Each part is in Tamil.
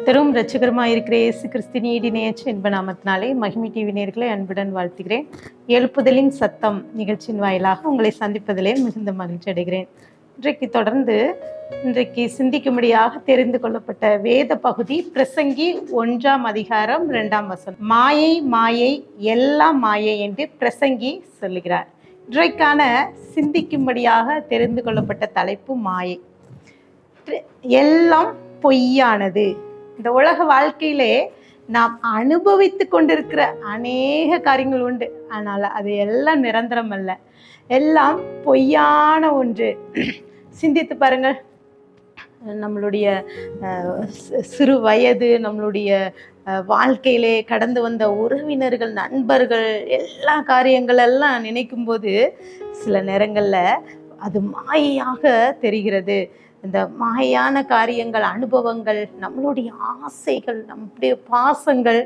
கர்த்தரும் இரட்சகருமாய் இருக்கிற இயேசு கிறிஸ்துவின் ஈடிணையற்ற இன்ப நாமத்தினாலே மகிமை டிவி நேயர்களை அன்புடன் வாழ்த்துகிறேன். எழுப்புதலின் சத்தம் நிகழ்ச்சியின் வாயிலாக உங்களை சந்திப்பதிலே மிகுந்த மகிழ்ச்சி அடைகிறேன். இன்றைக்கு சிந்திக்கும்படியாக தெரிந்து கொள்ளப்பட்ட வேத பகுதி பிரசங்கி 1ஆம் அதிகாரம் 2ஆம் வசனம். மாயை மாயை எல்லாம் மாயை என்று பிரசங்கி சொல்லுகிறார். இன்றைக்கான சிந்திக்கும்படியாக தெரிந்து கொள்ளப்பட்ட தலைப்பு மாயை. எல்லாம் பொய்யானது. இந்த உலக வாழ்க்கையிலே நாம் அனுபவித்து கொண்டிருக்கிற அநேக காரியங்கள் உண்டு. ஆனால் அது எல்லாம் நிரந்தரம் அல்ல, எல்லாம் பொய்யான ஒன்று. சிந்தித்து பாருங்கள். நம்மளுடைய சிறு வயது, நம்மளுடைய வாழ்க்கையிலே கடந்து வந்த உறவினர்கள், நண்பர்கள், எல்லா காரியங்கள் எல்லாம் நினைக்கும் போது சில நேரங்களில் அது மாயையாக தெரிகிறது. இந்த மாயான காரியங்கள், அனுபவங்கள், நம்மளுடைய ஆசைகள், நம்முடைய பாசங்கள்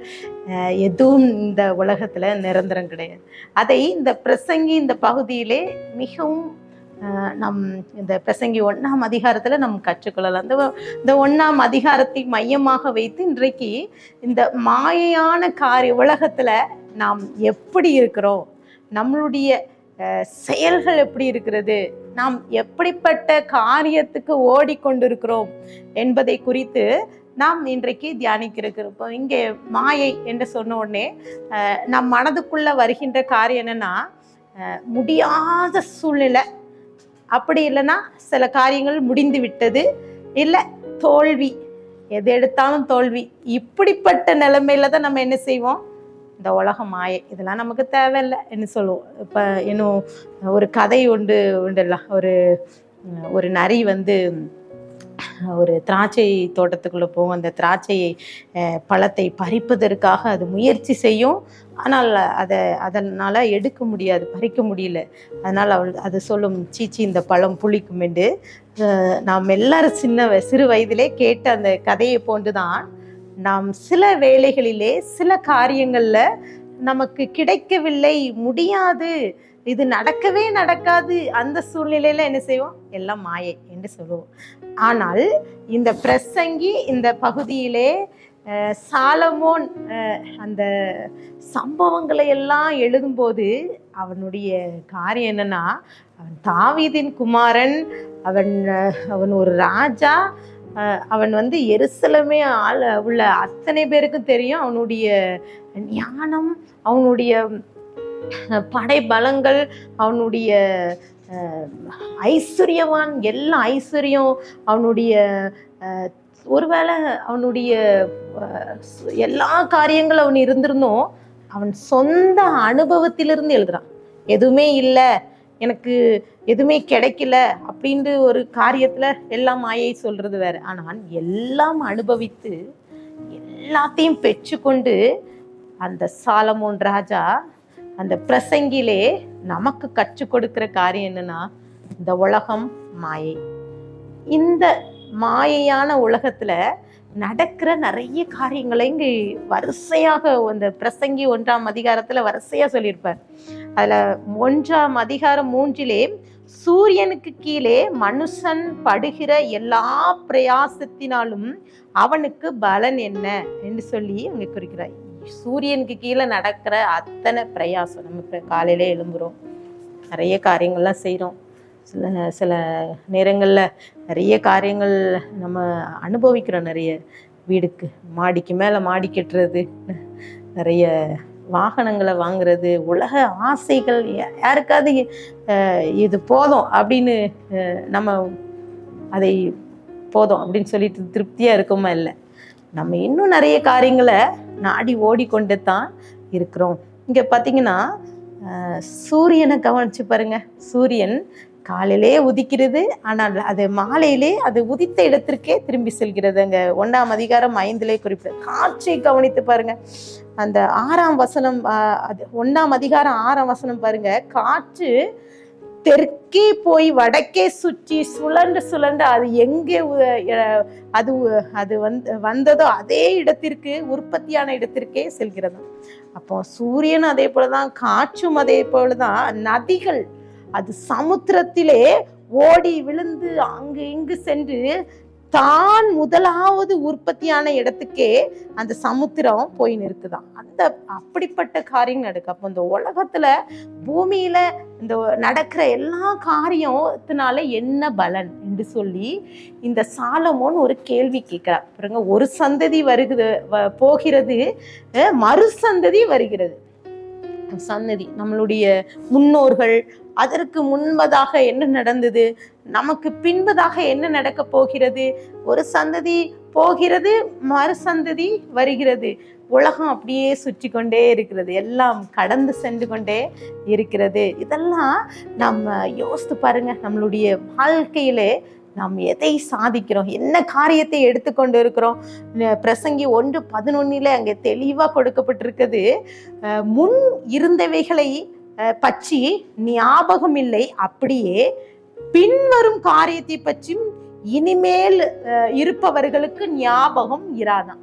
எதுவும் இந்த உலகத்தில் நிரந்தரம் கிடையாது. அதை இந்த பிரசங்கி இந்த பகுதியிலே மிகவும் இந்த பிரசங்கி 1ஆம் அதிகாரத்தில் நம்ம கற்றுக்கொள்ளலாம். இந்த 1ஆம் அதிகாரத்தை மையமாக வைத்து இன்றைக்கு இந்த மாயையான உலகத்தில் நாம் எப்படி இருக்கிறோம், நம்மளுடைய செயல்கள் எப்படி இருக்கிறது, நாம் எப்படிப்பட்ட காரியத்துக்கு ஓடிக்கொண்டிருக்கிறோம் என்பதை குறித்து நாம் இன்றைக்கு தியானிக்கிறோம். இங்கே மாயை என்று சொன்ன உடனே நம் மனதுக்குள்ள வருகின்ற காரியம் என்னன்னா, முடியாத சூழ்நிலை, அப்படி இல்லைன்னா சில காரியங்கள் முடிந்து விட்டது, இல்லை தோல்வி, எது எடுத்தாலும் தோல்வி. இப்படிப்பட்ட நிலைமையில தான் நம்ம என்ன செய்வோம், இந்த உலகம் மாயை, இதெல்லாம் நமக்கு தேவையில்லை என்று சொல்லுவோம். இப்போ இன்னும் ஒரு கதை உண்டுல்ல, ஒரு நரி ஒரு திராட்சை தோட்டத்துக்குள்ளே போகும். அந்த திராட்சையை பழத்தை பறிப்பதற்காக அது முயற்சி செய்யும். ஆனால் அதனால் எடுக்க முடியாது, பறிக்க முடியல. அதனால் அது சொல்லும், சீச்சி இந்த பழம் புளிக்கும் என்று. நாம் எல்லாரும் சிறு வயதிலே கேட்ட அந்த கதையை போன்றுதான் நாம் சில வேளைகளிலே சில காரியங்களில் நமக்கு கிடைக்கவில்லை, முடியாது, இது நடக்கவே நடக்காது, அந்த சூழ்நிலையில் என்ன செய்வோம், எல்லாம் மாயை என்று சொல்லுவோம். ஆனால் இந்த பிரசங்கி இந்த பகுதியிலே சாலமோன் அந்த சம்பவங்களை எல்லாம் எழுதும்போது அவனுடைய காரியம் என்னன்னா, அவன் தாவீதின் குமாரன், அவன் ஒரு ராஜா, அவன் எருசலேமே உள்ள அத்தனை பேருக்கும் தெரியும் அவனுடைய ஞானம், அவனுடைய படை பலங்கள், அவனுடைய ஐஸ்வர்யவான், எல்லா ஐஸ்வர்யம், அவனுடைய ஒருவேளை அவனுடைய எல்லா காரியங்களும் அவன் இருந்திருந்தும் அவன் சொந்த அனுபவத்திலிருந்து எழுதுறான். எதுவுமே இல்லை, எனக்கு எதுவுமே கிடைக்கல அப்படின்ற ஒரு காரியத்தில் எல்லாம் மாயை சொல்கிறது வேறு. ஆனால் எல்லாம் அனுபவித்து எல்லாத்தையும் பெற்றுக்கொண்டு அந்த சாலமோன் ராஜா அந்த பிரசங்கிலே நமக்கு கற்றுக் கொடுக்கிற காரியம் என்னன்னா, இந்த உலகம் மாயை. இந்த மாயையான உலகத்தில் நடக்கிற நிறைய காரியங்களை இங்கே வரிசையாக அந்த பிரசங்கி 1ஆம் அதிகாரத்தில் வரிசையாக சொல்லியிருப்பார். அதில் 1ஆம் அதிகாரம் 3 சூரியனுக்கு கீழே மனுஷன் படுகிற எல்லா பிரயாசத்தினாலும் அவனுக்கு பலன் என்ன என்று சொல்லி அங்கே குறிக்கிறார். சூரியனுக்கு கீழே நடக்கிற அத்தனை பிரயாசம், நம்ம இப்போ காலையிலே எழும்புகிறோம், நிறைய காரியங்கள்லாம் செய்கிறோம். சில நேரங்களில் நிறைய காரியங்கள் நம்ம அனுபவிக்கிறோம். நிறைய வீடுக்கு மாடிக்கு மேலே மாடி கட்டுறது, நிறைய வாகனங்களை வாங்குறது, உலக ஆசைகள். யாருக்காவது இது போதும் அப்படின்னு நம்ம அதை போதும் அப்படின்னு சொல்லிட்டு திருப்தியாக இருக்கோமா? இல்லை, நம்ம இன்னும் நிறைய காரியங்களை நாடி ஓடிக்கொண்டு தான் இருக்கிறோம். இங்கே பார்த்தீங்கன்னா சூரியனை கவனிச்சு பாருங்க. சூரியன் காலையிலே உதிக்கிறது, ஆனால் அது மாலையிலே அது உதித்த இடத்திற்கே திரும்பி செல்கிறது. அங்கே 1ஆம் அதிகாரம் 5 குறிப்பிட்ட காற்றை கவனித்து பாருங்க. அந்த 6ஆம் வசனம், அது 1ஆம் அதிகாரம் 6ஆம் வசனம் பாருங்க. காற்று தெற்கே போய் வடக்கே சுற்றி சுழண்டு அது எங்கே அது வந்ததோ அதே இடத்திற்கு, உற்பத்தியான இடத்திற்கே செல்கிறது. அப்போ சூரியன் அதே போலதான், காற்றும் அதே போலதான், நதிகள் அது சமுத்திரத்திலே ஓடி விழுந்து அங்கு இங்கு சென்று தான் முதலாவது உற்பத்தியான இடத்துக்கே அந்த சமுத்திரம் போய் நிறுத்துதான். அந்த அப்படிப்பட்ட காரியம் நடக்கு. அப்போ இந்த உலகத்துல பூமியில இந்த நடக்கிற எல்லா காரியத்தினால என்ன பலன் என்று சொல்லி இந்த சாலமோன் ஒரு கேள்வி கேட்கிறார். பாருங்க, ஒரு சந்ததி வருகிறது போகிறது, மறு சந்ததி வருகிறது. சந்ததி நம்மளுடைய முன்னோர்கள், அதற்கு முன்பதாக என்ன நடந்தது, நமக்கு பின்பதாக என்ன நடக்க போகிறது. ஒரு சந்ததி போகிறது, மறு சந்ததி வருகிறது. உலகம் அப்படியே சுற்றி கொண்டே இருக்கிறது, எல்லாம் கடந்து சென்று கொண்டே இருக்கிறது. இதெல்லாம் நம்ம யோசித்து பாருங்க. நம்மளுடைய வாழ்க்கையிலே நாம் எதை சாதிக்கிறோம், என்ன காரியத்தை எடுத்துக்கொண்டு இருக்கிறோம். பிரசங்கி 1:11 அங்கே தெளிவாக கொடுக்கப்பட்டிருக்குது. முன் இருந்தவைகளை பற்றி ஞாபகம் இல்லை, அப்படியே பின்வரும் காரியத்தை பற்றியும் இனிமேல் இருப்பவர்களுக்கு ஞாபகம் இராதான்.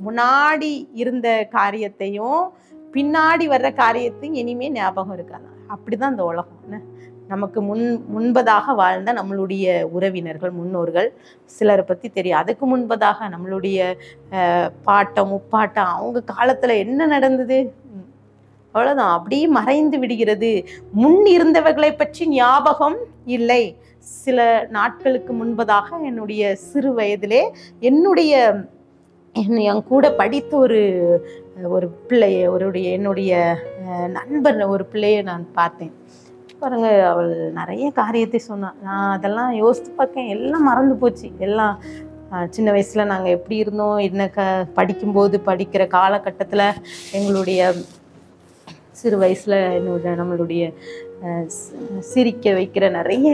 முன்னாடி இருந்த காரியத்தையும் பின்னாடி வர்ற காரியத்தையும் இனிமே ஞாபகம் இருக்காதான். அப்படிதான் இந்த உலகம். நமக்கு முன்பதாக வாழ்ந்த நம்மளுடைய உறவினர்கள், முன்னோர்கள் சிலரை பற்றி தெரியும். அதுக்கு முன்பதாக நம்மளுடைய பாட்டம் முப்பாட்டம் அவங்க காலத்தில் என்ன நடந்தது, அவ்வளோதான், அப்படியே மறைந்து விடுகிறது. முன் இருந்தவர்களை பற்றி ஞாபகம் இல்லை. சில நாட்களுக்கு முன்பதாக என்னுடைய சிறு வயதிலே என் கூட படித்த ஒரு பிள்ளைய என்னுடைய நண்பர் ஒரு பிள்ளையை நான் பார்த்தேன். பாருங்க, அவள் நிறைய காரியத்தை சொன்னான். நான் அதெல்லாம் யோசித்து பார்க்கேன், எல்லாம் மறந்து போச்சு. எல்லாம் சின்ன வயசில் நாங்கள் எப்படி இருந்தோம், என்ன படிக்கும்போது படிக்கிற காலகட்டத்தில் எங்களுடைய சிறு வயசில் நம்மளுடைய சிரிக்க வைக்கிற நிறைய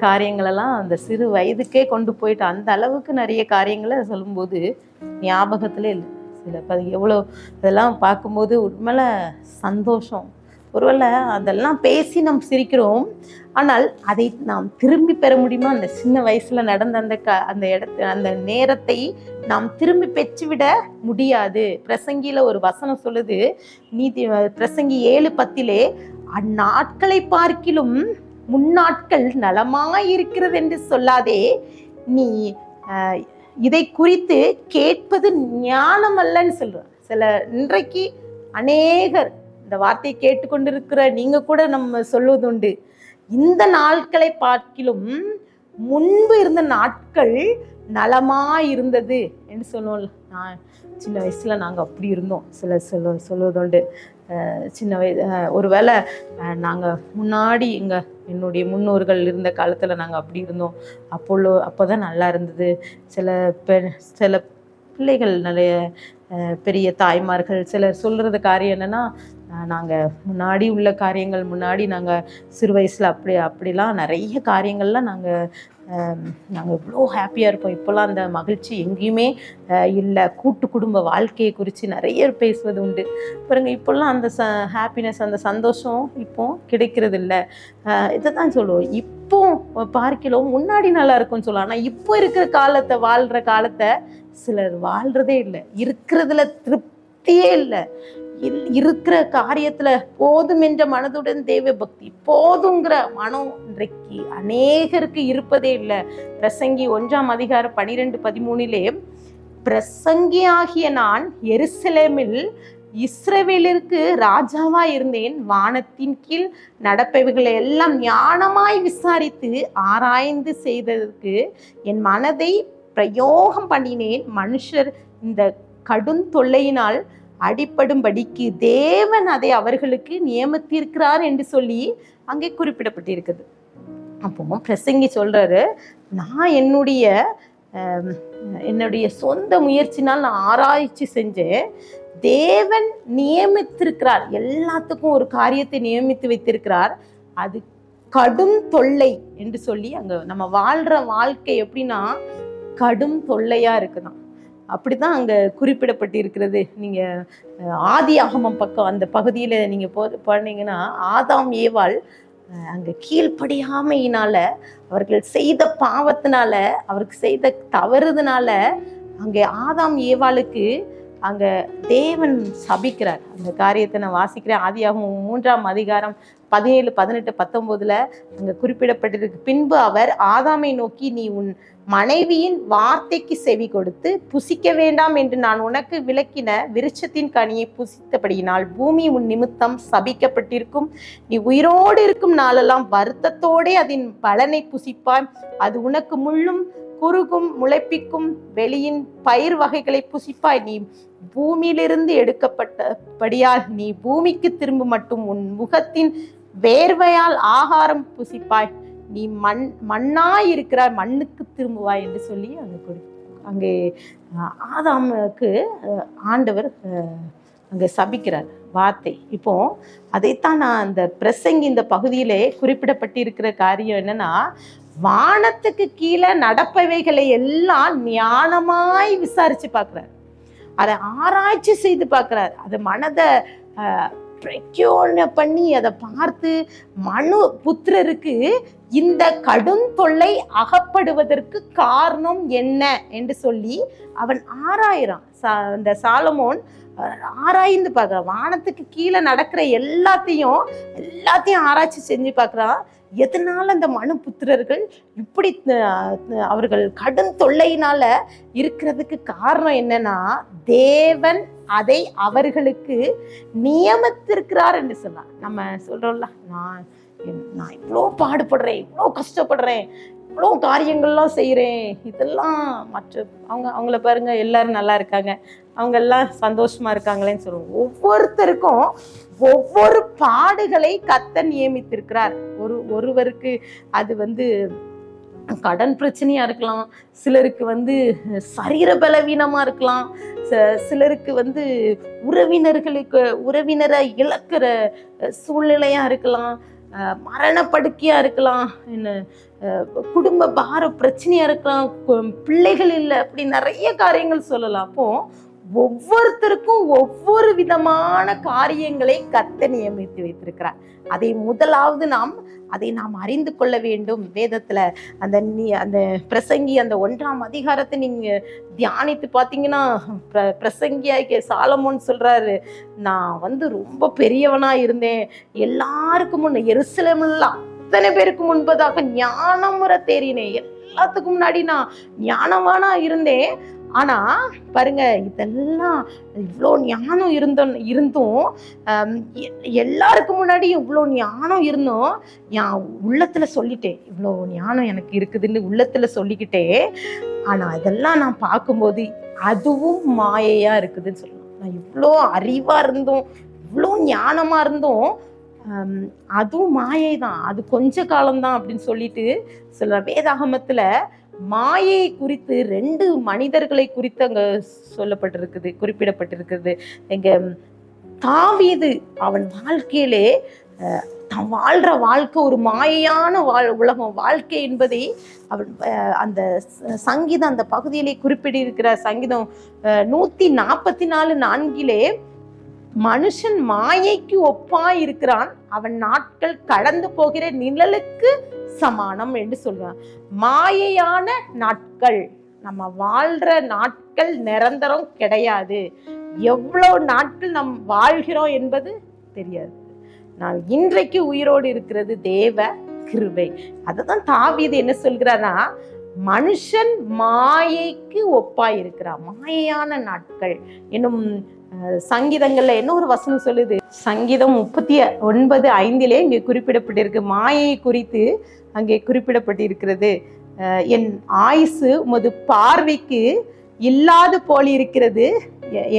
காரியங்களெல்லாம் அந்த சிறு வயதுக்கே கொண்டு போயிட்டு அந்த அளவுக்கு நிறைய காரியங்களை சொல்லும்போது ஞாபகத்தில் இல்லை. எவ்வளோ அதெல்லாம் பார்க்கும்போது உண்மையில சந்தோஷம். ஒருவேளை அதெல்லாம் பேசி நாம் சிரிக்கிறோம், ஆனால் அதை நாம் திரும்பி பெற முடியுமா? அந்த சின்ன வயசுல நடந்த அந்த நேரத்தை நாம் திரும்பி பெற்றுவிட முடியாது. பிரசங்கியில ஒரு வசனம் சொல்லுது, பிரசங்கி 7:10 அந்நாட்களை பார்க்கிலும் முன்னாட்கள் நலமாயிருக்கிறது என்று சொல்லாதே, நீ இதை குறித்து கேட்பது ஞானம் அல்லன்னு சொல்றான். இன்றைக்கு அநேகர் இந்த வார்த்தையை கேட்டுக்கொண்டிருக்கிற நீங்க கூட நம்ம சொல்வதுண்டு, இந்த நாட்களை பார்க்கிலும் முன்பு இருந்த நாட்கள் நலமாயிருந்தது என்று சொல்லுவோம்ல. நான் சின்ன வயசுல நாங்கள் அப்படி இருந்தோம் சொல்வதுண்டு. சின்ன வயது ஒருவேளை நாங்கள் முன்னாடி என்னுடைய முன்னோர்கள் இருந்த காலத்தில் நாங்கள் அப்படி இருந்தோம், அப்போ தான் நல்லா இருந்தது. சில பிள்ளைகள் நிறைய பெரிய தாய்மார்கள் சிலர் சொல்கிறது காரியம் என்னென்னா, நாங்கள் முன்னாடி உள்ள காரியங்கள், முன்னாடி நாங்கள் சிறு வயசில் அப்படிலாம் நிறைய காரியங்கள்லாம் நாங்கள் இவ்வளோ ஹாப்பியாக இருப்போம். இப்போல்லாம் அந்த மகிழ்ச்சி எங்கேயுமே இல்லை. கூட்டு குடும்ப வாழ்க்கையை குறித்து நிறைய பேசுவது உண்டு. பாருங்க, இப்போல்லாம் அந்த ஹாப்பினஸ், அந்த சந்தோஷம் இப்போ கிடைக்கிறது இல்லை. இதை தான் சொல்லுவோம், இப்போ பார்க்கலாம் முன்னாடி நல்லா இருக்கும்னு சொல்லலாம். ஆனால் இப்போ இருக்கிற காலத்தை, வாழ்கிற காலத்தை சிலர் வாழ்கிறதே இல்லை. இருக்கிறதுல திருப்தியே இல்லை. இருக்கிற காரியத்துல போதும் என்ற மனதுடன் தேவ பக்தி, போதுங்கிற மனம் இன்றைக்கு அநேகருக்கு இருப்பதே இல்லை. பிரசங்கி 1:12-13 பிரசங்கியாகிய நான் எருசலேமில் இஸ்ரவேலிற்கு ராஜாவா இருந்தேன். வானத்தின் கீழ் நடப்பவைகளை எல்லாம் ஞானமாய் விசாரித்து ஆராய்ந்து செய்ததற்கு என் மனதை பிரயோகம் பண்ணினேன். மனுஷர் இந்த கடும் தொல்லையினால் அடிப்படும்படிக்கு தேவன் அதை அவர்களுக்கு நியமித்திருக்கிறார் என்று சொல்லி அங்கே குறிப்பிடப்பட்டிருக்குது. அப்போ பிரசங்கி சொல்றாரு, நான் என்னுடைய சொந்த முயற்சினால் நான் ஆராய்ச்சி செஞ்சேன். தேவன் நியமித்திருக்கிறார், எல்லாத்துக்கும் ஒரு காரியத்தை நியமித்து வைத்திருக்கிறார். அது கடும் தொல்லை என்று சொல்லி அங்க நம்ம வாழ்ற வாழ்க்கை எப்படின்னா கடும் தொல்லையா இருக்குதான். அப்படிதான் அங்க குறிப்பிடப்பட்டிருக்கிறது. நீங்க ஆதியாகமம் பக்கம் அந்த பகுதியில நீங்க போனீங்கன்னா, ஆதாம் ஏவாள் அங்க கீழ்ப்படியாமையினால, அவர்கள் செய்த பாவத்தினால, அவருக்கு செய்த தவறுதனால அங்கே ஆதாம் ஏவாளுக்கு அங்க தேவன் சபிக்கிறார். அந்த காரியத்தை நான் வாசிக்கிறேன். ஆதியாகமம் 3:17, 18, 19 அங்க குறிப்பிடப்பட்டிருக்கு. பின்பு அவர் ஆதாமை நோக்கி, நீ உன் மனைவியின் வார்த்தைக்கு செவி கொடுத்து புசிக்க வேண்டாம் என்று நான் உனக்கு விலக்கின விருட்சத்தின் கனியை புசித்தபடியினால் பூமி உன் நிமித்தம் சபிக்கப்பட்டிருக்கும். நீ உயிரோடு இருக்கும் நாளெல்லாம் வருத்தத்தோடே அதன் பலனை புசிப்பாய். அது உனக்கு முள்ளும் குறுகும் முளைப்பிக்கும் வெளியின் பயிர் வகைகளை புசிப்பாய். நீ பூமியிலிருந்து எடுக்கப்பட்டபடியால் நீ பூமிக்கு திரும்ப மட்டும் உன் முகத்தின் வேர்வையால் ஆகாரம் புசிப்பாய். நீ மண்ணாய் இருக்கிறாய், மண்ணுக்கு திரும்புவாய் என்று சொல்லி அங்கே ஆதாமுக்கு ஆண்டவர் அங்கே சபிக்கிறார் வார்த்தை. இப்போ அதைத்தான் நான் அந்த பிரசங்கி இந்த பகுதியிலே குறிப்பிடப்பட்டிருக்கிற காரியம் என்னன்னா, வானத்துக்கு கீழே நடப்பவைகளை எல்லாம் ஞானமாய் விசாரிச்சு பார்க்கிறார், அதை ஆராய்ச்சி செய்து பார்க்கிறார், அதை மனதை பண்ணி அதை பார்த்து மனு புத்திரருக்கு இந்த கடும் தொல்லை அகப்படுவதற்கு காரணம் என்ன என்று சொல்லி அவன் ஆராயிறான். இந்த சாலமோன் ஆராய்ந்து பார்க்கிறான். வானத்துக்கு கீழே நடக்கிற எல்லாத்தையும் ஆராய்ச்சி செஞ்சு பார்க்கிறான். எதனால அந்த மனு புத்திரர்கள் இப்படி அவர்கள் கடும் தொல்லையினால இருக்கிறதுக்கு காரணம் என்னன்னா, தேவன் அதை அவர்களுக்கு நியமித்திருக்கிறார் என்று சொன்னார். நம்ம சொல்றோம்ல, நான் இவ்வளோ பாடுபடுறேன், இவ்வளோ கஷ்டப்படுறேன், இவ்வளோ காரியங்கள்லாம் செய்கிறேன், இதெல்லாம் அவங்கள பாருங்க எல்லாரும் நல்லா இருக்காங்க, அவங்க எல்லாம் சந்தோஷமா இருக்காங்களேன்னு சொல்லுவோம். ஒவ்வொருத்தருக்கும் ஒவ்வொரு பாடுகளை கர்த்தர் நியமித்திருக்கிறார். ஒருவருக்கு அது கடன் பிரச்சனையா இருக்கலாம், சிலருக்கு சரீர பலவீனமா இருக்கலாம், சிலருக்கு உறவினரை இழக்கிற சூழ்நிலையா இருக்கலாம், மரணப்படுக்கையா இருக்கலாம், குடும்ப பார பிரச்சனையா இருக்கலாம், பிள்ளைகள் இல்லை, அப்படி நிறைய காரியங்கள் சொல்லலாம். அப்போ ஒவ்வொருத்தருக்கும் ஒவ்வொரு விதமான காரியங்களை கர்த்தர் நியமித்து வைத்திருக்கிறார். அதை முதலாவது நாம் அறிந்து கொள்ள வேண்டும். வேதத்துல அந்த பிரசங்கி அந்த 1ஆம் அதிகாரத்தை நீங்க தியானித்து பார்த்தீங்கன்னா, பிரசங்கியாகிய சாலமோன் சொல்றாரு, நான் ரொம்ப பெரியவனா இருந்தேன், எல்லாருக்கும் முன்ன எருசலேமில் அத்தனை பேருக்கு முன்பதாக ஞானமுறை தேறினேன், எல்லாத்துக்கும் முன்னாடி நான் ஞானவானா இருந்தேன். ஆனா பாருங்க, இதெல்லாம் இவ்வளோ ஞானம் இருந்தும் எல்லாருக்கும் முன்னாடி இவ்வளோ ஞானம் இருந்தும் என் உள்ளத்துல சொல்லிட்டேன், இவ்வளோ ஞானம் எனக்கு இருக்குதுன்னு உள்ளத்துல சொல்லிக்கிட்டேன். ஆனா இதெல்லாம் நான் பார்க்கும்போது அதுவும் மாயையா இருக்குதுன்னு சொல்லலாம். நான் இவ்வளோ அறிவா இருந்தும் இவ்வளோ ஞானமா இருந்தும் அதுவும் மாயை தான், அது கொஞ்ச காலம்தான் அப்படின்னு சொல்லிட்டு சொல்ற. வேதாகமத்துல மாயை குறித்து 2 மனிதர்களை குறித்து அங்க சொல்லப்பட்டிருக்குது, குறிப்பிடப்பட்டிருக்குது. எங்க தாவீது அவன் வாழ்க்கையிலே தான் வாழ்ற வாழ்க்கை ஒரு மாயையான உலகம் வாழ்க்கை என்பதை அவன் அந்த சங்கீதம் அந்த பகுதியிலே குறிப்பிட்டிருக்கிற சங்கீதம் 144:4 மனுஷன் மாயைக்கு ஒப்பாய் இருக்கிறான், அவன் நாட்கள் கடந்து போகிற நிழலுக்கு சமானம் என்று சொல்றான். மாயையான நாட்கள், நம்ம வாழ்ற நாட்கள் நிரந்தரம் கிடையாது. எவ்வளவு நாட்கள் நம் வாழ்கிறோம் என்பது தெரியாது. நான் இன்றைக்கு உயிரோடு இருக்கிறது தேவ கிருபை. அதுதான் தாவீது என்ன சொல்கிறானா, மனுஷன் மாயைக்கு ஒப்பாய் இருக்கிறான், மாயையான நாட்கள் என்னும் சங்கீதங்கள்ல என்ன ஒரு வசனம் சொல்லுது, சங்கீதம் 39:5 இங்கே குறிப்பிடப்பட்டிருக்கு. மாயை குறித்து அங்கே குறிப்பிடப்பட்டிருக்கிறது. என் ஆயுசு உமது பார்வைக்கு இல்லாது போல் இருக்கிறது,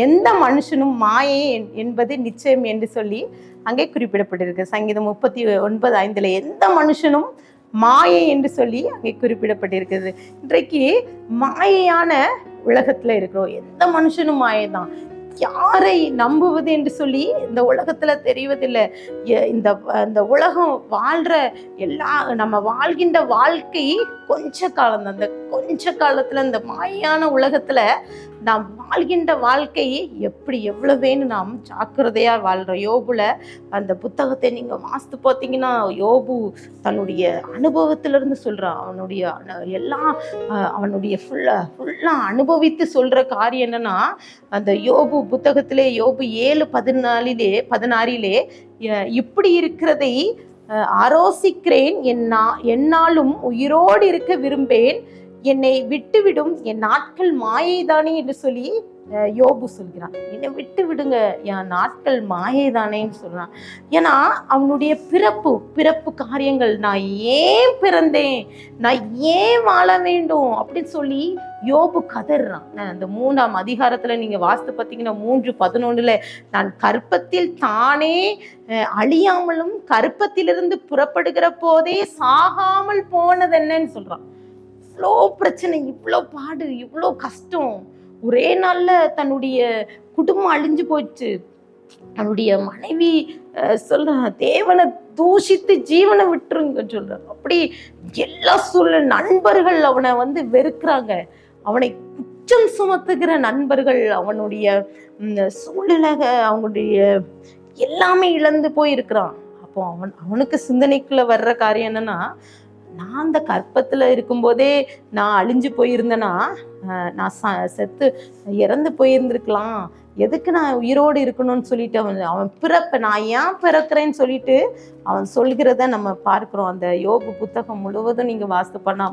எந்த மனுஷனும் மாயை என்பது நிச்சயம் என்று சொல்லி அங்கே குறிப்பிடப்பட்டிருக்கு. சங்கீதம் 39:5 எந்த மனுஷனும் மாயை என்று சொல்லி அங்கே குறிப்பிடப்பட்டிருக்கிறது. இன்றைக்கு மாயையான உலகத்துல இருக்கிறோம், எந்த மனுஷனும் மாயை தான். யாரை நம்புவது என்று சொல்லி இந்த உலகத்துல தெரிவதில்லை. இந்த உலகம் வாழ்ற நம்ம வாழ்கின்ற வாழ்க்கை கொஞ்ச காலம் தான். அந்த கொஞ்ச காலத்துல இந்த மாயான உலகத்துல நாம் வாழ்கின்ற வாழ்க்கை எவ்வளவேன்னு நாம் ஜாக்கிரதையா வாழ்றோம். யோபுல அந்த புத்தகத்தை நீங்க வாசித்து பார்த்தீங்கன்னா, யோபு தன்னுடைய அனுபவத்திலிருந்து சொல்றான். அவனுடைய ஃபுல்லா அனுபவித்து சொல்ற காரியம் என்னன்னா, அந்த யோபு புத்தகத்திலே யோபு 7:14 இப்படி இருக்கிறதை ஆரோசிக்கிறேன், என்னாலும் உயிரோடு இருக்க விரும்பேன், என்னை விட்டுவிடும், என் நாட்கள் மாயைதானே என்று சொல்லி யோபு சொல்கிறான். என்னை விட்டு விடுங்க, என் நாட்கள் மாயைதானேன்னு சொல்றான். ஏன்னா அவனுடைய பிறப்பு காரியங்கள், நான் ஏன் பிறந்தேன், நான் ஏன் வாழ வேண்டும் அப்படின்னு சொல்லி யோபு கதறான். அந்த 3ஆம் அதிகாரத்துல நீங்க வாசித்து பார்த்தீங்கன்னா 3:11 நான் கர்ப்பத்தில் தானே அழியாமலும் கர்ப்பத்திலிருந்து புறப்படுகிற போதே சாகாமல் போனது என்னன்னு சொல்றான். இவ்வளோ பிரச்சனை, இவ்வளோ பாடு, இவ்வளோ கஷ்டம், ஒரே நாள்ல தன்னுடைய குடும்பம் அழிஞ்சு போச்சு. அவனுடைய மனைவி சொல்ற தேவனை தூஷித்து ஜீவனை விட்டுருங்க சொல்ற. அப்படி எல்லா சூழல், நண்பர்கள் அவனை வெறுக்கிறாங்க, அவனை குற்றம் சுமத்துகிற நண்பர்கள், அவனுடைய சூழ்நிலை, அவனுடைய எல்லாமே இழந்து போயிருக்கிறான். அப்போ அவனுக்கு சிந்தனைக்குள்ள வர்ற காரியம் என்னன்னா, நான் அந்த கற்பத்துல இருக்கும்போதே நான் அழிஞ்சு போயிருந்தேன்னா, நான் செத்து இறந்து போயிருந்திருக்கலாம், எதுக்கு நான் உயிரோடு இருக்கணும்னு சொல்லிட்டு அவன் பிறப்ப நான் ஏன் பிறக்கிறேன்னு சொல்லிட்டு அவன் சொல்கிறத நம்ம பார்க்கிறோம். அந்த யோபு புத்தகம் முழுவதும் நீங்க வாசித்து பண்ணா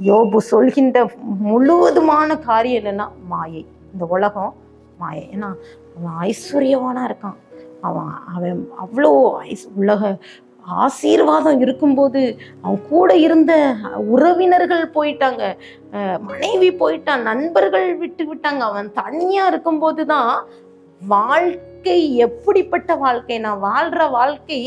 யோபு சொல்கின்ற முழுவதுமான காரியம் என்னன்னா மாயை, இந்த உலகம் மாயை. ஏன்னா அவன் ஐஸ்வர்யவானா இருக்கான், அவன் அவ்வளோ உலக ஆசீர்வாதம் இருக்கும்போது அவன் கூட இருந்த உறவினர்கள் போயிட்டாங்க, மனைவி போயிட்டான், நண்பர்கள் விட்டாங்க. அவன் தனியா இருக்கும்போது தான் வாழ்க்கை எப்படிப்பட்ட வாழ்க்கை, நான் வாழ்ற வாழ்க்கை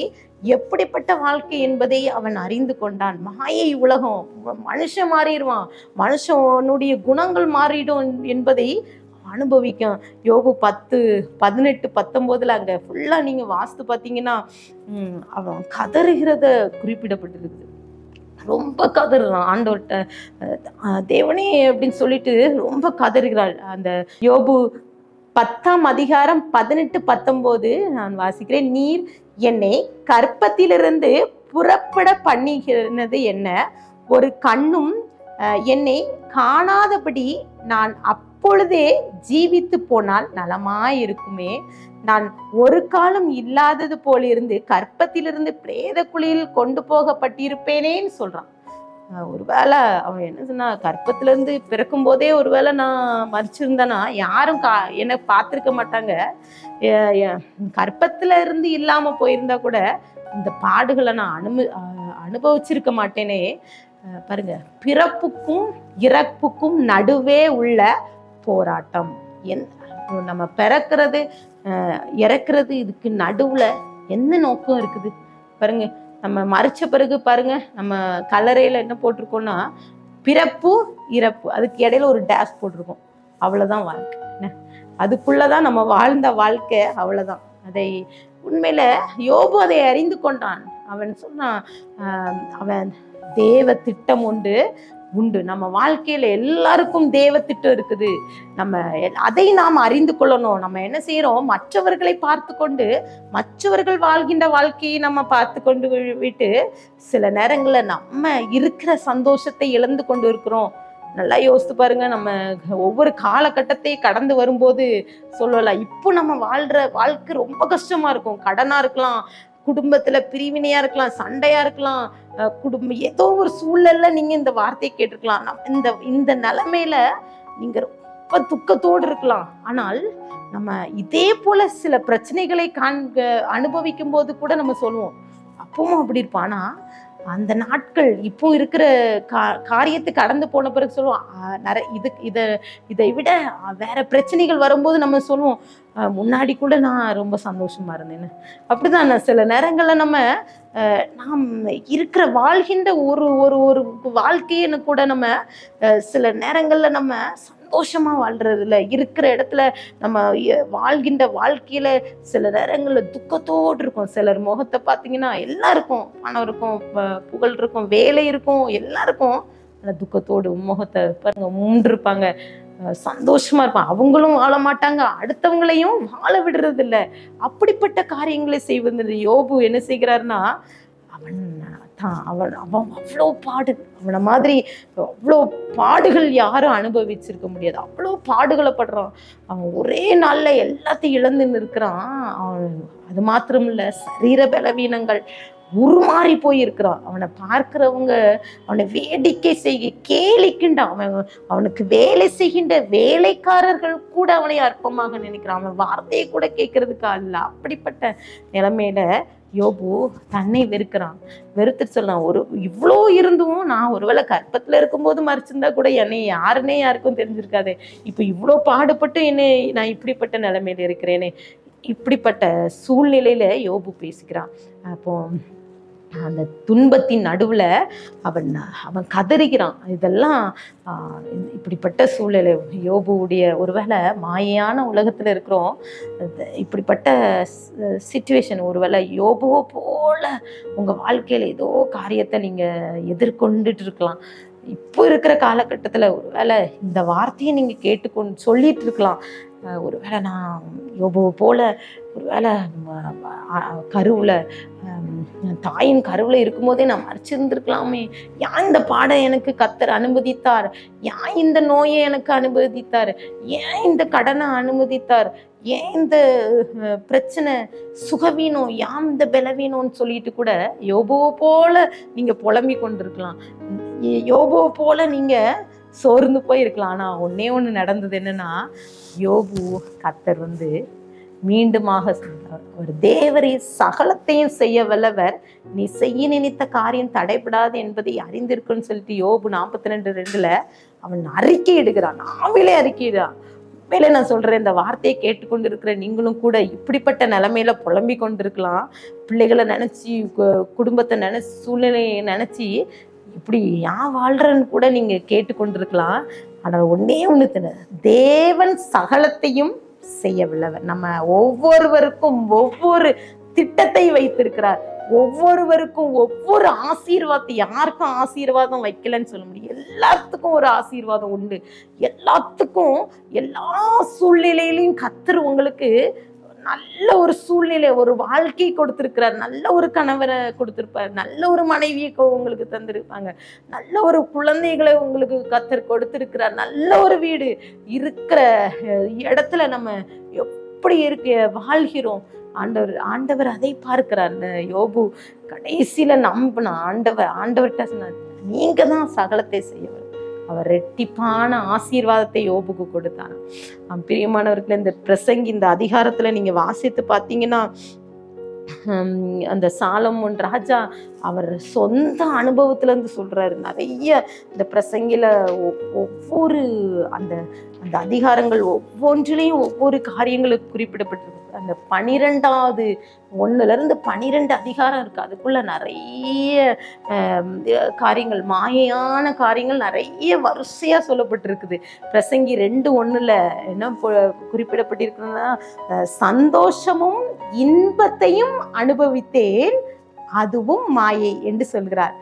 எப்படிப்பட்ட வாழ்க்கை என்பதை அவன் அறிந்து கொண்டான். மாயை உலகம், மனுஷன் மாறிடுவான், மனுஷனுடைய குணங்கள் மாறிடும் என்பதை அனுபவிக்கும். யோபு 10:18-19 அங்க ஃபுல்லா நீங்க வாசித்து பார்த்தீங்கன்னா அவன் கதறுகிறத குறிப்பிடப்பட்டிருக்குது. ரொம்ப கதறுறான் ஆண்டவர்கிட்ட, தேவனே அப்படின்னு சொல்லிட்டு ரொம்ப கதறுகிறாள். அந்த யோபு 10ஆம் அதிகாரம் 18-19 நான் வாசிக்கிறேன். நீர் என்னை கற்பத்திலிருந்து புறப்பட பண்ணுகிறது என்ன, ஒரு கண்ணும் என்னை காணாதபடி நான் அப்பொழுதே ஜீவித்து போனால் நலமாயிருக்குமே, நான் ஒரு காலம் இல்லாதது போல இருந்து கற்பத்திலிருந்து பிரேத குழியில் கொண்டு போகப்பட்டிருப்பேனேன்னு சொல்றான். ஒருவேளை அவன் என்ன சொன்னா, கற்பத்துல இருந்து பிறக்கும் போதே ஒருவேளை நான் மறிச்சிருந்தேன்னா யாரும் என்னை பார்த்திருக்க மாட்டாங்க, கற்பத்துல இருந்து இல்லாம போயிருந்தா கூட இந்த பாடுகளை நான் அனுபவிச்சிருக்க மாட்டேனே. பாருங்க, பிறப்புக்கும் இறப்புக்கும் நடுவே உள்ள போராட்டம். நம்ம பிறக்கிறது இறக்குறது, இதுக்கு நடுவுல என்ன நோக்கம் இருக்குது பாருங்க. நம்ம மறிச்ச பிறகு பாருங்க, நம்ம கல்லறையில என்ன போட்டிருக்கோம்னா பிறப்பு இறப்பு, அதுக்கு இடையில ஒரு டேஷ் போட்டிருக்கோம், அவ்வளவுதான் வாழ்க்கை. அதுக்குள்ளதான் நம்ம வாழ்ந்த வாழ்க்கை, அவ்வளவுதான். அதை உண்மையில யோபு அதை அறிந்து கொண்டான். அவன் சொன்னான், அவன் தேவ திட்டம் உண்டு, நம்ம வாழ்க்கையில எல்லாருக்கும் தேவ திட்டம் இருக்குது, நம்ம அதை நாம் அறிந்து கொள்ளணும். நம்ம என்ன செய்யறோம், மற்றவர்களை பார்த்து கொண்டு மற்றவர்கள் வாழ்கின்ற வாழ்க்கையை நம்ம பார்த்து கொண்டு விட்டு சில நேரங்கள்ல நம்ம இருக்கிற சந்தோஷத்தை இழந்து கொண்டு இருக்கிறோம். நல்லா யோசித்து பாருங்க, நம்ம ஒவ்வொரு காலகட்டத்தை கடந்து வரும்போது சொல்லலாம், இப்போ நம்ம வாழ்ற வாழ்க்கை ரொம்ப கஷ்டமா இருக்கும். கடனா இருக்கலாம், குடும்பத்துல பிரிவினையா இருக்கலாம், சண்டையா இருக்கலாம், குடும்பம் ஏதோ ஒரு சூழல்ல நீங்க இந்த வார்த்தையை கேட்டிருக்கலாம். இந்த நிலைமையில நீங்க ரொம்ப துக்கத்தோடு இருக்கலாம். ஆனால் நம்ம இதே போல சில பிரச்சனைகளை அனுபவிக்கும் போது கூட நம்ம சொல்லுவோம், அப்பவும் அப்படி இருப்போம். ஆனா அந்த நாட்கள் இப்போ இருக்கிற காரியத்தை கடந்து போன பிறகு சொல்லுவோம், இதை விட வேற பிரச்சனைகள் வரும்போது நம்ம சொல்லுவோம், முன்னாடி கூட நான் ரொம்ப சந்தோஷமா இருந்தேன்னு. அப்படிதான் சில நேரங்கள்ல நாம் இருக்கிற வாழ்கின்ற ஒரு ஒரு ஒரு வாழ்க்கைன்னு கூட நம்ம சில நேரங்கள்ல நம்ம சந்தோஷமா வாழ்றதுல இருக்கிற இடத்துல நம்ம வாழ்கின்ற வாழ்க்கையில சில நேரங்கள்ல துக்கத்தோடு இருக்கும். சிலர் முகத்தை பார்த்தீங்கன்னா எல்லாம் இருக்கும், பணம் இருக்கும், புகழ் இருக்கும், வேலை இருக்கும், எல்லாம் இருக்கும், ஆனால் துக்கத்தோடு முகத்தை பாருங்க மூன்றிருப்பாங்க, சந்தோஷமா இருப்பாங்க. அவங்களும் வாழ மாட்டாங்க, அடுத்தவங்களையும் வாழ விடுறது இல்லை. அப்படிப்பட்ட காரியங்களை செய்வது யோபு என்ன செய்கிறாருன்னா, அவன் அவ்வளோ பாடு, அவனை மாதிரி அவ்வளோ பாடுகள் யாரும் அனுபவிச்சிருக்க முடியாது. அவ்வளோ பாடுகளை படுறான். அவன் ஒரே நாள்ல எல்லாத்தையும் இழந்து நிற்கிறான். அவன் அது மாத்திரம் இல்லை, சரீர பலவீனங்கள், உருமாறி போயிருக்கிறான். அவனை பார்க்கிறவங்க அவனை வேடிக்கை செய்ய கேலிக்கின்ற அவனுக்கு வேலை செய்கின்ற வேலைக்காரர்கள் கூட அவனை அற்பமாக நினைக்கிறான். அவன் வார்த்தையை கூட கேட்கறதுக்கு அல்ல. அப்படிப்பட்ட நிலைமையில யோபு தன்னை வெறுத்து சொல்லலாம். இவ்வளோ இருந்தும் நான் ஒருவேளை கற்பத்துல இருக்கும்போது மறைச்சிருந்தா கூட என்னை யாருக்கும் தெரிஞ்சிருக்காதே. இப்போ இவ்வளோ பாடுபட்டு என்னை நான் இப்படிப்பட்ட நிலைமையில இருக்கிறேனே. இப்படிப்பட்ட சூழ்நிலையில யோபு பேசுகிறான். அப்போ அந்த துன்பத்தின் நடுவுல அவன் கதறுகிறான். இதெல்லாம் இப்படிப்பட்ட சூழ்நிலை யோபுடைய, ஒருவேளை மாயான உலகத்துல இருக்கிறோம், இப்படிப்பட்ட சிச்சுவேஷன், ஒருவேளை யோபுவோ போல உங்க வாழ்க்கையில ஏதோ காரியத்தை நீங்க எதிர்கொண்டுட்டு இருக்கலாம். இப்போ இருக்கிற காலகட்டத்துல ஒருவேளை இந்த வார்த்தையை நீங்க கேட்டுக்கொண்டு சொல்லிட்டு இருக்கலாம். ஒருவேளை நான் யோபுவை போல ஒருவேளை கருவுல தாயின் கருவுல இருக்கும்போதே நான் மறைச்சிருந்திருக்கலாமே. ஏன் இந்த பாடம் எனக்கு கர்த்தர் அனுமதித்தார்? ஏன் இந்த நோயை எனக்கு அனுமதித்தார்? ஏன் இந்த கடனை அனுமதித்தார்? ஏன் இந்த பிரச்சனை சுகவீனம், ஏன் இந்த பலவீனம்னு சொல்லிட்டு கூட யோபுவை போல நீங்க புலம்பி கொண்டிருக்கலாம். யோபுவை போல நீங்க சோர்ந்து போயிருக்கலாம். ஆனா ஒண்ணு நடந்தது என்னன்னா, யோபு கர்த்தர் மீண்டுமாக சொன்னார். அவர் தேவரே சகலத்தையும் செய்ய வல்லவர், நீ செய்ய நினைத்த காரியம் தடைபடாது என்பதை அறிந்திருக்குன்னு சொல்லிட்டு யோபு 42:2 அவன் அறிக்கை இடுகிறான். நாவிலே அறிக்கையிடான். மேலே நான் சொல்றேன், இந்த வார்த்தையை கேட்டுக்கொண்டு இருக்கிற நீங்களும் கூட இப்படிப்பட்ட நிலைமையில புலம்பி கொண்டிருக்கலாம். பிள்ளைகளை நினைச்சு, குடும்பத்தை நினைச்சு, சூழ்நிலையை நினைச்சு இப்படி ஏன் வாழ்றன்னு கூட நீங்க கேட்டுக்கொண்டிருக்கலாம். ஆனால் ஒண்ணு தேவன் சகலத்தையும் செய்ய வல்லவர். நம்ம ஒவ்வொருவருக்கும் ஒவ்வொரு திட்டத்தை வைத்திருக்கிறார். ஒவ்வொருவருக்கும் ஒவ்வொரு ஆசீர்வாதத்தை, யாருக்கும் ஆசீர்வாதம் வைக்கலன்னு சொல்ல முடியும். எல்லாத்துக்கும் ஒரு ஆசீர்வாதம் உண்டு. எல்லாத்துக்கும் எல்லா சூழ்நிலையிலையும் கர்த்தர் உங்களுக்கு நல்ல ஒரு சூழ்நிலை, ஒரு வாழ்க்கை கொடுத்திருக்கிறார். நல்ல ஒரு கணவரை கொடுத்திருப்பார். நல்ல ஒரு மனைவியை உங்களுக்கு தந்திருப்பாங்க. நல்ல ஒரு குழந்தைகளை உங்களுக்கு கர்த்தர் கொடுத்திருக்கிறார். நல்ல ஒரு வீடு இருக்கிற இடத்துல நம்ம எப்படி வாழ்கிறோம், ஆண்டவர் அதை பார்க்கிறார். யோபு கடைசியில நம்பின ஆண்டவர்கிட்ட சொன்னார், நீங்க தான் சகலத்தை செய்யவர். அவர் ரெட்டிப்பான ஆசீர்வாதத்தை யோபுக்கு கொடுத்தார். பிரியமானவர்களே, இந்த பிரசங்கி இந்த அதிகாரத்துல நீங்க வாசித்து பார்த்தீங்கன்னா, அந்த சாலமோன் ராஜா அவர் சொந்த அனுபவத்துல இருந்து சொல்றாரு. நிறைய இந்த பிரசங்கில ஒவ்வொரு அந்த அந்த அதிகாரங்கள் ஒவ்வொன்றிலையும் ஒவ்வொரு காரியங்களுக்கு குறிப்பிடப்பட்டிருக்கு. அந்த 12வது 1 12 அதிகாரம் இருக்கு. அதுக்குள்ள நிறைய காரியங்கள், மாயையான காரியங்கள் நிறைய வரிசையா சொல்லப்பட்டிருக்குது. பிரசங்கி 2:1 என்ன குறிப்பிடப்பட்டிருக்குன்னா, சந்தோஷமும் இன்பத்தையும் அனுபவித்தேன், அதுவும் மாயை என்று சொல்கிறார்.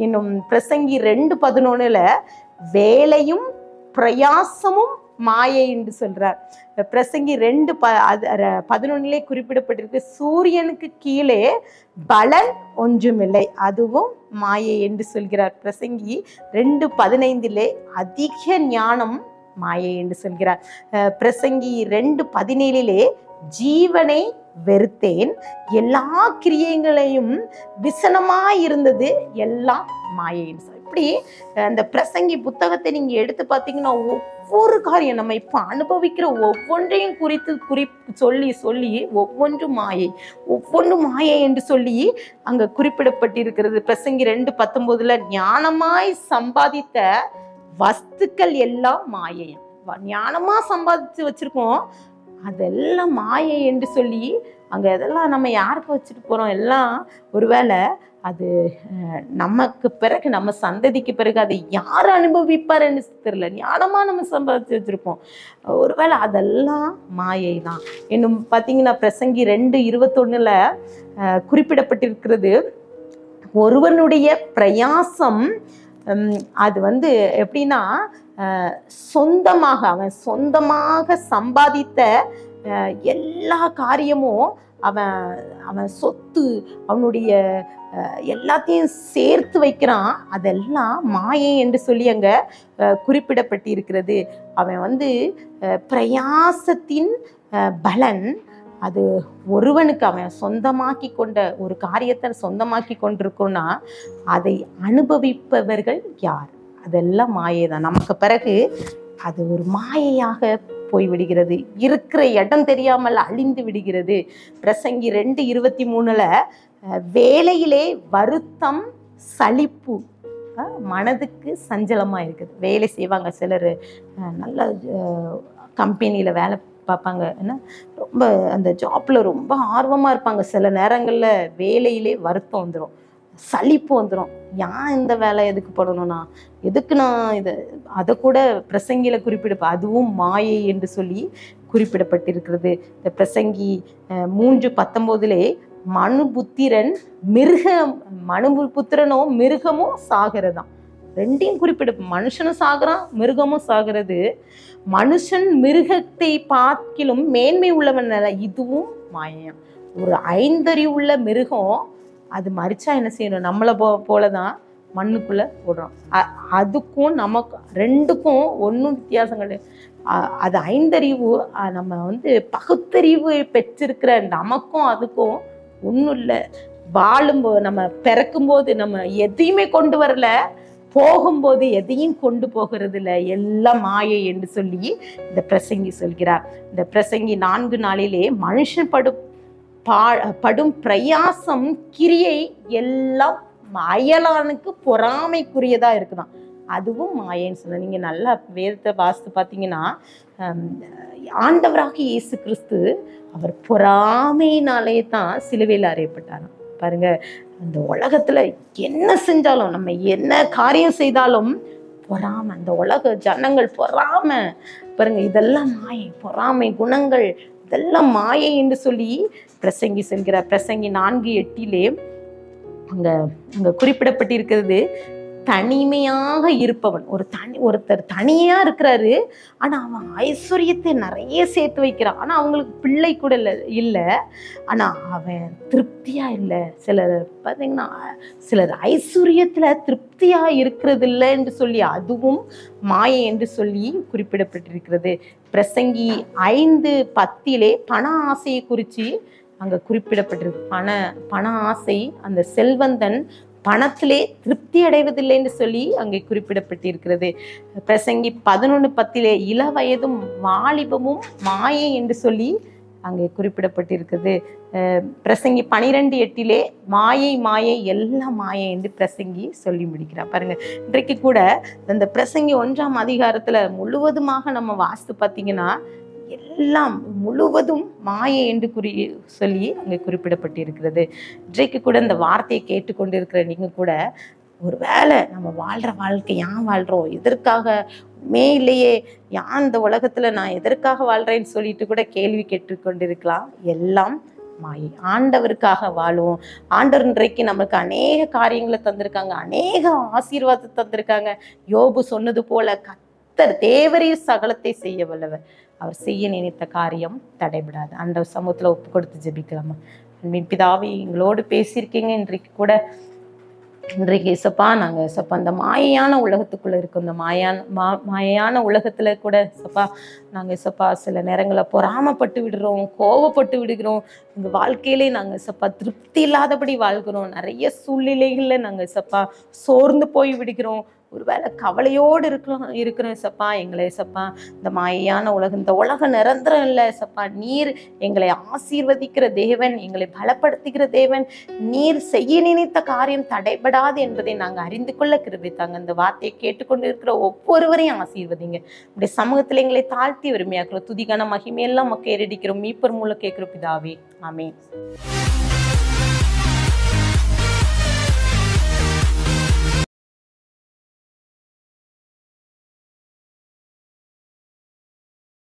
இன்னும் பிரசங்கி 2:11 வேலையும் பிரயாசமும் மாயை என்று சொல்றார். பிரசங்கி 2:11 குறிப்பிடப்பட்டிருக்கு, சூரியனுக்கு கீழே பலன் ஒன்றுமில்லை, அதுவும் மாயை என்று சொல்கிறார். பிரசங்கி 2:15 அதிக ஞானம் மாயை என்று சொல்கிறார். பிரசங்கி 2:17 ஜீவனை வெறுத்தேன், எல்லா கிரியைகளையும் விசனமாயிருந்தது, எல்லாம் மாயை. இப்படி அந்த பிரசங்கி புத்தகத்தை நீங்க எடுத்து பார்த்தீங்கன்னா, ஒவ்வொரு காரியம் நம்ம இப்ப அனுபவிக்கிற ஒவ்வொன்றையும் குறித்து சொல்லி ஒவ்வொன்றும் மாயை என்று சொல்லி அங்க குறிப்பிடப்பட்டிருக்கிறது. பிரசங்கி 2:19 ஞானமாய் சம்பாதித்த வஸ்துக்கள் எல்லாம் மாயை. ஞானமா சம்பாதிச்சு வச்சிருக்கோம், அதெல்லாம் மாயை என்று சொல்லி அங்க எதெல்லாம் நம்ம யாருக்கு வச்சுட்டு போறோம், எல்லாம் ஒருவேளை அது நமக்கு பிறகு, நம்ம சந்ததிக்கு பிறகு அதை யார் அனுபவிப்பாருன்னு தெரியல. ஞானமா நம்ம சம்பாதிச்சு வச்சிருப்போம், ஒருவேளை அதெல்லாம் மாயை தான். இன்னும் பார்த்தீங்கன்னா பிரசங்கி 2:21 குறிப்பிடப்பட்டிருக்கிறது, ஒருவனுடைய பிரயாசம் அது எப்படின்னா, அவன் சொந்தமாக சம்பாதித்த எல்லா காரியமும், அவன் சொத்து, அவனுடைய எல்லாத்தையும் சேர்த்து வைக்கிறான், அதெல்லாம் மாயை என்று சொல்லி அங்க குறிப்பிடப்பட்டிருக்கிறது. அவன் பிரயாசத்தின் பலன் அது ஒருவனுக்கு அவன் சொந்தமாக்கி கொண்ட ஒரு காரியத்தை சொந்தமாக்கி கொண்டிருக்கோன்னா அதை அனுபவிப்பவர்கள் யார்? அதெல்லாம் மாயை தான். நமக்கு பிறகு அது ஒரு மாயையாக போய்விடுகிறது. இருக்கிற இடம் தெரியாமல் அழிந்து விடுகிறது. பிரசங்கி 2:23 வேலையிலே வருத்தம் சலிப்பு மனதுக்கு சஞ்சலமாக இருக்குது. வேலை செய்வாங்க சிலர், நல்ல கம்பெனியில் வேலை பார்ப்பாங்க, ஏன்னா ரொம்ப அந்த ஜாப்பில் ரொம்ப ஆர்வமாக இருப்பாங்க. சில நேரங்களில் வேலையிலே வருத்தம் வந்துடும், சலிப்பு வந்துடும். ஏன் இந்த வேலை எதுக்கு பண்ணணும்னா, எதுக்கு நான் இதை அதை கூட பிரசங்கியில் குறிப்பிடப்ப அதுவும் மாயை என்று சொல்லி குறிப்பிடப்பட்டிருக்கிறது. இந்த பிரசங்கி 3:19 மனுபுத்திரன் மனுபுத்திரனோ மிருகமோ சாகிறதாம். ரெண்டையும் குறிப்பிட, மனுஷனும் சாகுறான், மிருகமும் சாகிறது. மனுஷன் மிருகத்தை பார்க்கிலும் மேன்மை உள்ளவன், இதுவும் மாயம். ஒரு 5 அறிவு உள்ள மிருகம் அது மறிச்சா என்ன செய்யணும்? நம்மளை போலதான் மண்ணுக்குள்ள போடுறோம். அதுக்கும் நமக்கு ரெண்டுக்கும் ஒன்றும் வித்தியாசம் கிடையாது. அது 5 அறிவு, நம்ம பகுத்தறிவு பெற்றிருக்கிற நமக்கும் அதுக்கும் ஒன்றும் இல்லை. வாழும்போது, நம்ம பிறக்கும்போது நம்ம எதையுமே கொண்டு வரல, போகும்போது எதையும் கொண்டு போகிறது இல்லை, எல்லாம் மாயை என்று சொல்லி இந்த பிரசங்கி சொல்கிறார். இந்த பிரசங்கி 4 மனுஷன் படும் பிரயாசம் கிரியை எல்லாம் அயலானுக்கு பொறாமைக்குரியதா இருக்குதான். அதுவும் மாயன்னு சொன்ன. நீங்க நல்லா வேதத்தை வாசித்து பார்த்தீங்கன்னா, ஆண்டவராக இயேசு கிறிஸ்து அவர் பொறாமையினாலே தான் சிலுவையில் அறையப்பட்டாராம். பாருங்க, அந்த உலகத்துல என்ன செஞ்சாலும், நம்ம என்ன காரியம் செய்தாலும் பொறாமை, அந்த உலக ஜனங்கள் பொறாமை. பாருங்க, இதெல்லாம் மாயை, பொறாமை குணங்கள் இதெல்லாம் மாயை என்று சொல்லி பிரசங்கி சொல்கிறார். பிரசங்கி 4:8 அங்க குறிப்பிடப்பட்டிருக்கிறது, தனிமையாக இருப்பவன். ஒருத்தர் தனியா இருக்கிறாரு, ஆனா அவன் ஐஸ்வர்யத்தை நிறைய சேர்த்து வைக்கிறான், ஆனா அவங்களுக்கு பிள்ளை கூட இல்லை, ஆனா அவன் திருப்தியா இல்லை. சிலர் பார்த்தீங்கன்னா, சிலர் ஐஸ்வர்யத்துல திருப்தியா இருக்கிறது இல்லை என்று சொல்லி அதுவும் மாயை என்று சொல்லி குறிப்பிடப்பட்டிருக்கிறது. பிரசங்கி 5:10 பண ஆசையை குறித்து அங்க குறிப்பிடப்பட்டிருக்கு. பண ஆசை, அந்த செல்வந்தன் பணத்திலே திருப்தி அடைவதில்லை என்று சொல்லி அங்கே குறிப்பிடப்பட்டிருக்கிறது. பிரசங்கி 11:10 இளவயதும் வாலிபமும் மாயை என்று சொல்லி அங்கே குறிப்பிடப்பட்டிருக்கிறது. பிரசங்கி 12:8 மாயை எல்லாம் மாயை என்று பிரசங்கி சொல்லி முடிக்கிறார். பாருங்க, இன்றைக்கு கூட அந்த பிரசங்கி 1ஆம் அதிகாரத்துல முழுவதுமாக நம்ம வாசித்து பார்த்தீங்கன்னா, எல்லாம் முழுவதும் மாயை என்று சொல்லி அங்கே குறிப்பிடப்பட்டிருக்கிறது. இன்றைக்கு கூட இந்த வார்த்தையை கேட்டுக்கொண்டிருக்கிற நீங்க கூட ஒருவேளை நம்ம வாழ்ற வாழ்க்கை ஏன் வாழ்றோம், எதற்காக இல்லையே, ஏன் இந்த உலகத்துல நான் எதற்காக வாழ்றேன்னு சொல்லிட்டு கூட கேள்வி கேட்டுக்கொண்டிருக்கலாம். எல்லாம் மாயை. ஆண்டவருக்காக வாழுவோம். ஆண்டவர் இன்றைக்கு நமக்கு அநேக காரியங்களை தந்திருக்காங்க, அநேக ஆசீர்வாதத்தை தந்திருக்காங்க. யோபு சொன்னது போல, கர்த்தர் தேவரீர் சகலத்தை செய்ய வல்லவர், அவர் செய்ய நினைத்த காரியம் தடைபடாது. ஆண்டவர் சமூகத்துல ஒப்பு கொடுத்து ஜெபிக்கலாமா? அன்பின் பிதாவே, எங்களோடு பேசியிருக்கீங்க. இன்றைக்கு இசப்பா, நாங்கள் இசப்பா அந்த மாயான உலகத்துக்குள்ளே இருக்கோம். இந்த மாயான உலகத்தில் கூட இசப்பா, நாங்கள் இசப்பா சில நேரங்களில் பொறாமப்பட்டு விடுறோம், கோவப்பட்டு விடுகிறோம். எங்கள் வாழ்க்கையிலே நாங்கள் இசப்பா திருப்தி இல்லாதபடி வாழ்கிறோம். நிறைய சூழ்நிலைகளில் நாங்கள் இசப்பா சோர்ந்து போய் விடுகிறோம். ஒருவேளை கவலையோடு இருக்கிறோம் இசப்பா. எங்களை இசப்பா இந்த மாயான உலகம், இந்த உலகம் நிரந்தரம் இல்லை இசப்பா. நீர் எங்களை ஆசீர்வதிக்கிற தேவன், எங்களை பலப்படுத்துகிற தேவன். நீர் செய்ய நினைத்த காரியம் தடைபடாது என்பதை நாங்கள் அறிந்து கொள்ள கிருபை தாங்க. இந்த வார்த்தையை கேட்டுக்கொண்டு இருக்கிற ஒவ்வொருவரையும் ஆசீர்வதிங்க. நம்முடைய சமூகத்தில் எங்களை தாழ்த்தி வறுமையாக்குறோம். துதிக்கான மகிமையெல்லாம் மக்கள் ஏறடிக்கிறோம். மீட்பர் மூலம் கேட்கிற பிதாவே, ஆமென்.